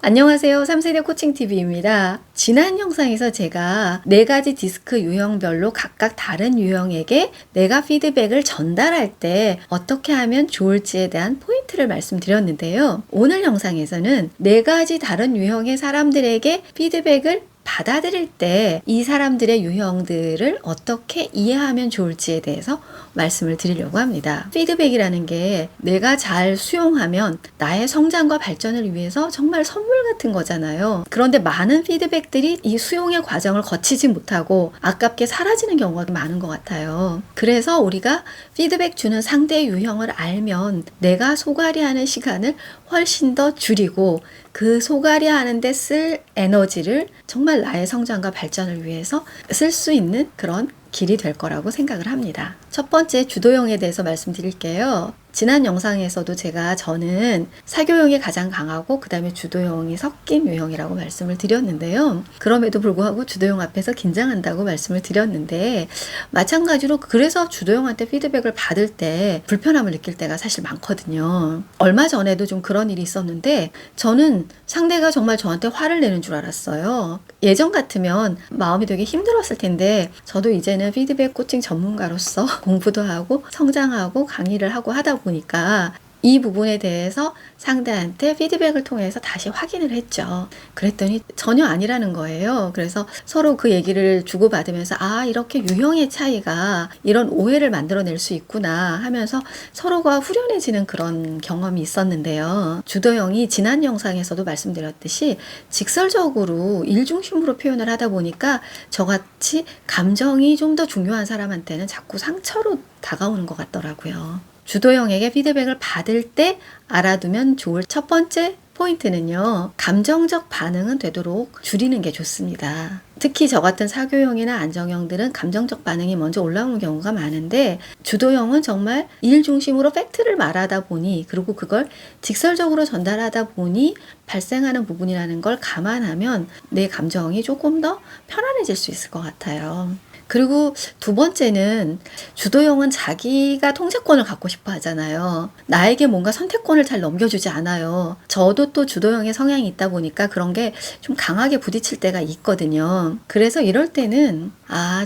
안녕하세요. 3세대 코칭TV입니다. 지난 영상에서 제가 4가지 디스크 유형별로 각각 다른 유형에게 내가 피드백을 전달할 때 어떻게 하면 좋을지에 대한 포인트를 말씀드렸는데요. 오늘 영상에서는 4가지 다른 유형의 사람들에게 피드백을 받아들일 때 이 사람들의 유형들을 어떻게 이해하면 좋을지에 대해서 말씀을 드리려고 합니다. 피드백이라는 게 내가 잘 수용하면 나의 성장과 발전을 위해서 정말 선물 같은 거잖아요. 그런데 많은 피드백들이 이 수용의 과정을 거치지 못하고 아깝게 사라지는 경우가 많은 것 같아요. 그래서 우리가 피드백 주는 상대의 유형을 알면 내가 소갈이하는 시간을 훨씬 더 줄이고 그 소갈이 하는데 쓸 에너지를 정말 나의 성장과 발전을 위해서 쓸 수 있는 그런 길이 될 거라고 생각을 합니다. 첫 번째 주도형에 대해서 말씀드릴게요. 지난 영상에서도 저는 사교형이 가장 강하고 그 다음에 주도형이 섞인 유형이라고 말씀을 드렸는데요. 그럼에도 불구하고 주도형 앞에서 긴장한다고 말씀을 드렸는데 마찬가지로 그래서 주도형한테 피드백을 받을 때 불편함을 느낄 때가 사실 많거든요. 얼마 전에도 좀 그런 일이 있었는데 저는 상대가 정말 저한테 화를 내는 줄 알았어요. 예전 같으면 마음이 되게 힘들었을 텐데 저도 이제는 피드백 코칭 전문가로서 공부도 하고 성장하고 강의를 하고 하다 보니까 이 부분에 대해서 상대한테 피드백을 통해서 다시 확인을 했죠. 그랬더니 전혀 아니라는 거예요. 그래서 서로 그 얘기를 주고받으면서 이렇게 유형의 차이가 이런 오해를 만들어낼 수 있구나 하면서 서로가 후련해지는 그런 경험이 있었는데요. 주도형이 지난 영상에서도 말씀드렸듯이 직설적으로 일 중심으로 표현을 하다 보니까 저같이 감정이 좀 더 중요한 사람한테는 자꾸 상처로 다가오는 것 같더라고요. 주도형에게 피드백을 받을 때 알아두면 좋을 첫 번째 포인트는요. 감정적 반응은 되도록 줄이는 게 좋습니다. 특히 저 같은 사교형이나 안정형들은 감정적 반응이 먼저 올라오는 경우가 많은데 주도형은 정말 일 중심으로 팩트를 말하다 보니 그리고 그걸 직설적으로 전달하다 보니 발생하는 부분이라는 걸 감안하면 내 감정이 조금 더 편안해질 수 있을 것 같아요. 그리고 두 번째는 주도형은 자기가 통제권을 갖고 싶어 하잖아요. 나에게 뭔가 선택권을 잘 넘겨주지 않아요. 저도 또 주도형의 성향이 있다 보니까 그런 게 좀 강하게 부딪힐 때가 있거든요. 그래서 이럴 때는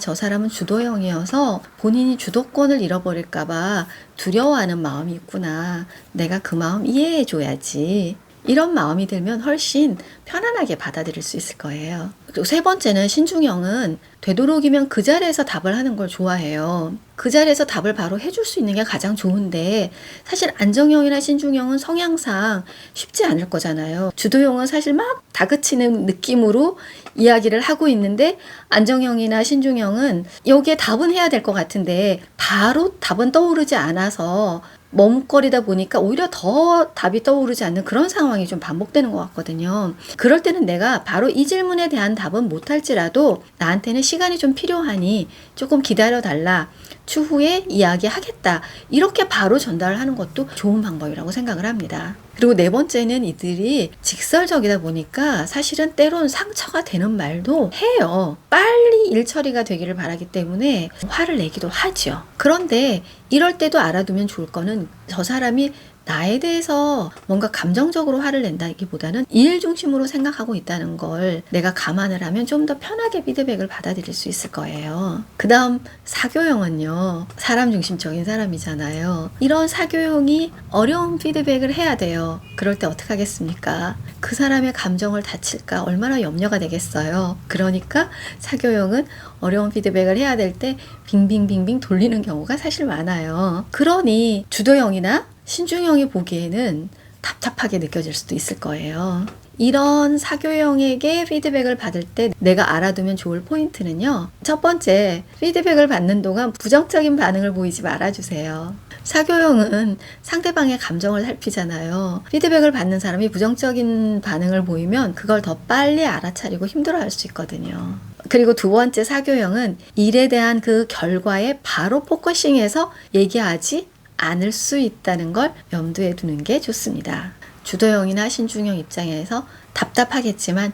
저 사람은 주도형이어서 본인이 주도권을 잃어버릴까봐 두려워하는 마음이 있구나. 내가 그 마음 이해해줘야지. 이런 마음이 들면 훨씬 편안하게 받아들일 수 있을 거예요. 그리고 세 번째는 신중형은 되도록이면 그 자리에서 답을 하는 걸 좋아해요. 그 자리에서 답을 바로 해줄 수 있는 게 가장 좋은데 사실 안정형이나 신중형은 성향상 쉽지 않을 거잖아요. 주도형은 사실 막 다그치는 느낌으로 이야기를 하고 있는데 안정형이나 신중형은 여기에 답은 해야 될 것 같은데 바로 답은 떠오르지 않아서 머뭇거리다 보니까 오히려 더 답이 떠오르지 않는 그런 상황이 좀 반복되는 것 같거든요. 그럴 때는 내가 바로 이 질문에 대한 답은 못할지라도 나한테는 시간이 좀 필요하니 조금 기다려달라. 추후에 이야기하겠다. 이렇게 바로 전달하는 것도 좋은 방법이라고 생각을 합니다. 그리고 네 번째는 이들이 직설적이다 보니까 사실은 때론 상처가 되는 말도 해요. 빨리 일 처리가 되기를 바라기 때문에 화를 내기도 하죠. 그런데 이럴 때도 알아두면 좋을 거는 저 사람이 나에 대해서 뭔가 감정적으로 화를 낸다기보다는 일 중심으로 생각하고 있다는 걸 내가 감안을 하면 좀 더 편하게 피드백을 받아들일 수 있을 거예요. 그 다음 사교형은요. 사람 중심적인 사람이잖아요. 이런 사교형이 어려운 피드백을 해야 돼요. 그럴 때 어떻게 하겠습니까? 그 사람의 감정을 다칠까 얼마나 염려가 되겠어요. 그러니까 사교형은 어려운 피드백을 해야 될 때 빙빙빙빙 돌리는 경우가 사실 많아요. 그러니 주도형이나 신중형이 보기에는 답답하게 느껴질 수도 있을 거예요. 이런 사교형에게 피드백을 받을 때 내가 알아두면 좋을 포인트는요. 첫 번째, 피드백을 받는 동안 부정적인 반응을 보이지 말아주세요. 사교형은 상대방의 감정을 살피잖아요. 피드백을 받는 사람이 부정적인 반응을 보이면 그걸 더 빨리 알아차리고 힘들어할 수 있거든요. 그리고 두 번째 사교형은 일에 대한 그 결과에 바로 포커싱해서 얘기하지 않을 수 있다는 걸 염두에 두는 게 좋습니다. 주도형이나 신중형 입장에서 답답하겠지만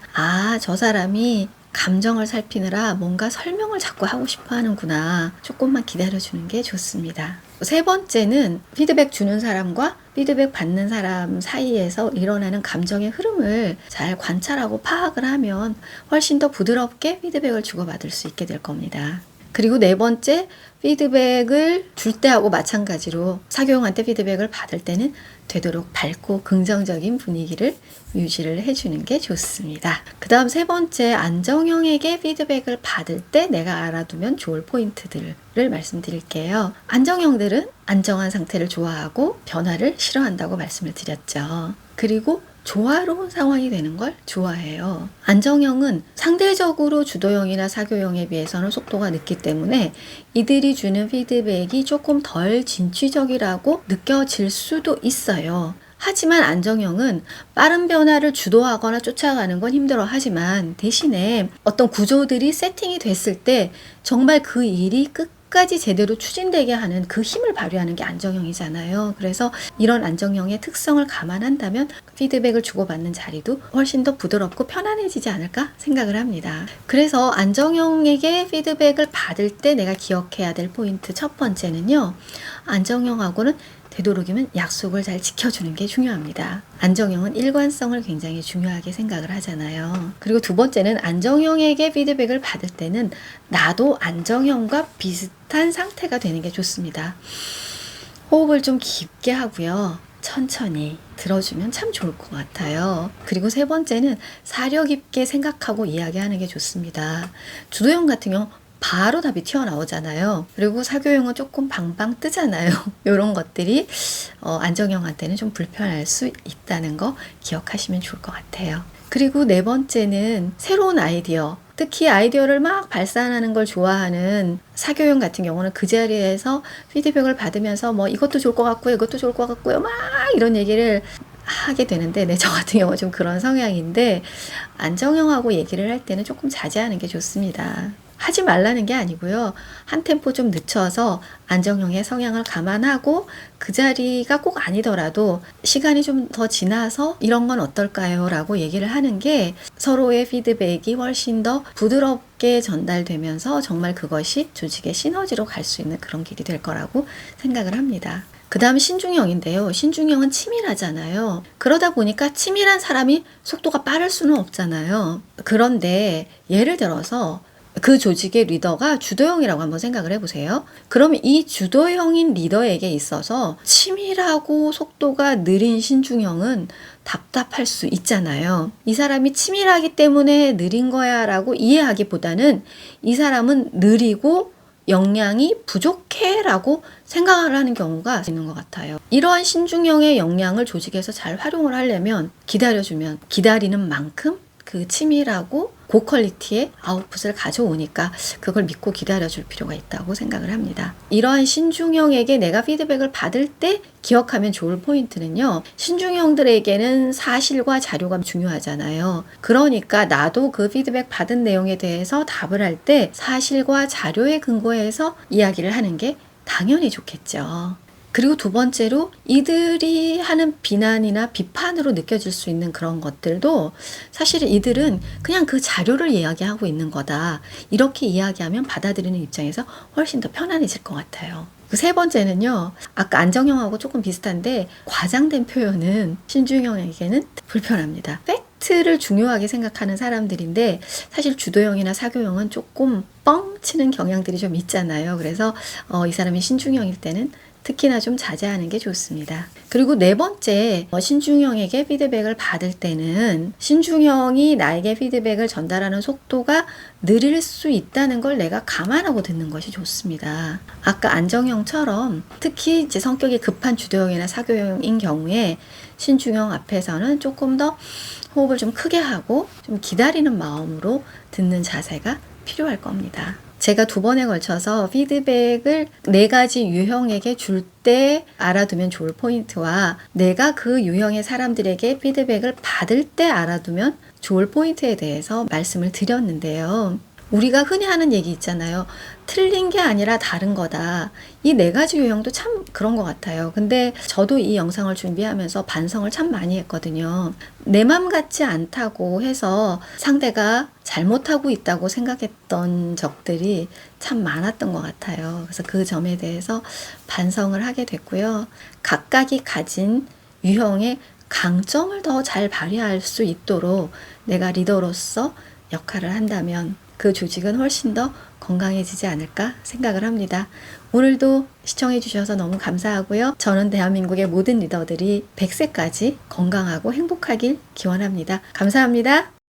저 사람이 감정을 살피느라 뭔가 설명을 자꾸 하고 싶어 하는구나. 조금만 기다려주는 게 좋습니다. 세 번째는 피드백 주는 사람과 피드백 받는 사람 사이에서 일어나는 감정의 흐름을 잘 관찰하고 파악을 하면 훨씬 더 부드럽게 피드백을 주고받을 수 있게 될 겁니다. 그리고 네 번째, 피드백을 줄 때하고 마찬가지로 사교용한테 피드백을 받을 때는 되도록 밝고 긍정적인 분위기를 유지를 해주는 게 좋습니다. 그 다음 세 번째, 안정형에게 피드백을 받을 때 내가 알아두면 좋을 포인트들을 말씀드릴게요. 안정형들은 안정한 상태를 좋아하고 변화를 싫어한다고 말씀을 드렸죠. 그리고 조화로운 상황이 되는 걸 좋아해요. 안정형은 상대적으로 주도형이나 사교형에 비해서는 속도가 늦기 때문에 이들이 주는 피드백이 조금 덜 진취적이라고 느껴질 수도 있어요. 하지만 안정형은 빠른 변화를 주도하거나 쫓아가는 건 힘들어 하지만 대신에 어떤 구조들이 세팅이 됐을 때 정말 그 일이 끝까지 제대로 추진되게 하는 그 힘을 발휘하는 게 안정형이잖아요. 그래서 이런 안정형의 특성을 감안한다면 피드백을 주고받는 자리도 훨씬 더 부드럽고 편안해지지 않을까 생각을 합니다. 그래서 안정형에게 피드백을 받을 때 내가 기억해야 될 포인트 첫 번째는요. 안정형하고는 되도록이면 약속을 잘 지켜주는 게 중요합니다. 안정형은 일관성을 굉장히 중요하게 생각을 하잖아요. 그리고 두 번째는 안정형에게 피드백을 받을 때는 나도 안정형과 비슷한 상태가 되는 게 좋습니다. 호흡을 좀 깊게 하고요. 천천히 들어주면 참 좋을 것 같아요. 그리고 세 번째는 사려 깊게 생각하고 이야기하는 게 좋습니다. 주도형 같은 경우 바로 답이 튀어나오잖아요. 그리고 사교형은 조금 방방 뜨잖아요. 이런 것들이 안정형한테는 좀 불편할 수 있다는 거 기억하시면 좋을 것 같아요. 그리고 네 번째는 새로운 아이디어, 특히 아이디어를 막 발산하는 걸 좋아하는 사교형 같은 경우는 그 자리에서 피드백을 받으면서 뭐 이것도 좋을 것 같고요, 이것도 좋을 것 같고요, 막 이런 얘기를 하게 되는데 저 같은 경우는 좀 그런 성향인데 안정형하고 얘기를 할 때는 조금 자제하는 게 좋습니다. 하지 말라는 게 아니고요. 한 템포 좀 늦춰서 안정형의 성향을 감안하고 그 자리가 꼭 아니더라도 시간이 좀 더 지나서 이런 건 어떨까요? 라고 얘기를 하는 게 서로의 피드백이 훨씬 더 부드럽게 전달되면서 정말 그것이 조직의 시너지로 갈 수 있는 그런 길이 될 거라고 생각을 합니다. 그 다음 신중형인데요. 신중형은 치밀하잖아요. 그러다 보니까 치밀한 사람이 속도가 빠를 수는 없잖아요. 그런데 예를 들어서 그 조직의 리더가 주도형이라고 한번 생각을 해보세요. 그러면 이 주도형인 리더에게 있어서 치밀하고 속도가 느린 신중형은 답답할 수 있잖아요. 이 사람이 치밀하기 때문에 느린 거야 라고 이해하기보다는 이 사람은 느리고 역량이 부족해 라고 생각을 하는 경우가 있는 것 같아요. 이러한 신중형의 역량을 조직에서 잘 활용을 하려면 기다려주면 기다리는 만큼 그 치밀하고 고퀄리티의 아웃풋을 가져오니까 그걸 믿고 기다려줄 필요가 있다고 생각을 합니다. 이러한 신중형에게 내가 피드백을 받을 때 기억하면 좋을 포인트는요. 신중형들에게는 사실과 자료가 중요하잖아요. 그러니까 나도 그 피드백 받은 내용에 대해서 답을 할 때 사실과 자료에 근거해서 이야기를 하는 게 당연히 좋겠죠. 그리고 두 번째로 이들이 하는 비난이나 비판으로 느껴질 수 있는 그런 것들도 사실 이들은 그냥 그 자료를 이야기하고 있는 거다. 이렇게 이야기하면 받아들이는 입장에서 훨씬 더 편안해질 것 같아요. 그 세 번째는요. 아까 안정형하고 조금 비슷한데 과장된 표현은 신중형에게는 불편합니다. 팩트를 중요하게 생각하는 사람들인데 사실 주도형이나 사교형은 조금 뻥치는 경향들이 좀 있잖아요. 그래서 이 사람이 신중형일 때는 특히나 좀 자제하는 게 좋습니다. 그리고 네 번째, 신중형에게 피드백을 받을 때는 신중형이 나에게 피드백을 전달하는 속도가 느릴 수 있다는 걸 내가 감안하고 듣는 것이 좋습니다. 아까 안정형처럼 특히 이제 성격이 급한 주도형이나 사교형인 경우에 신중형 앞에서는 조금 더 호흡을 좀 크게 하고 좀 기다리는 마음으로 듣는 자세가 필요할 겁니다. 제가 2번에 걸쳐서 피드백을 4가지 유형에게 줄 때 알아두면 좋을 포인트와 내가 그 유형의 사람들에게 피드백을 받을 때 알아두면 좋을 포인트에 대해서 말씀을 드렸는데요. 우리가 흔히 하는 얘기 있잖아요. 틀린 게 아니라 다른 거다. 이 네 가지 유형도 참 그런 것 같아요. 근데 저도 이 영상을 준비하면서 반성을 참 많이 했거든요. 내 맘 같지 않다고 해서 상대가 잘못하고 있다고 생각했던 적들이 참 많았던 것 같아요. 그래서 그 점에 대해서 반성을 하게 됐고요. 각각이 가진 유형의 강점을 더 잘 발휘할 수 있도록 내가 리더로서 역할을 한다면 그 조직은 훨씬 더 건강해지지 않을까 생각을 합니다. 오늘도 시청해 주셔서 너무 감사하고요. 저는 대한민국의 모든 리더들이 100세까지 건강하고 행복하길 기원합니다. 감사합니다.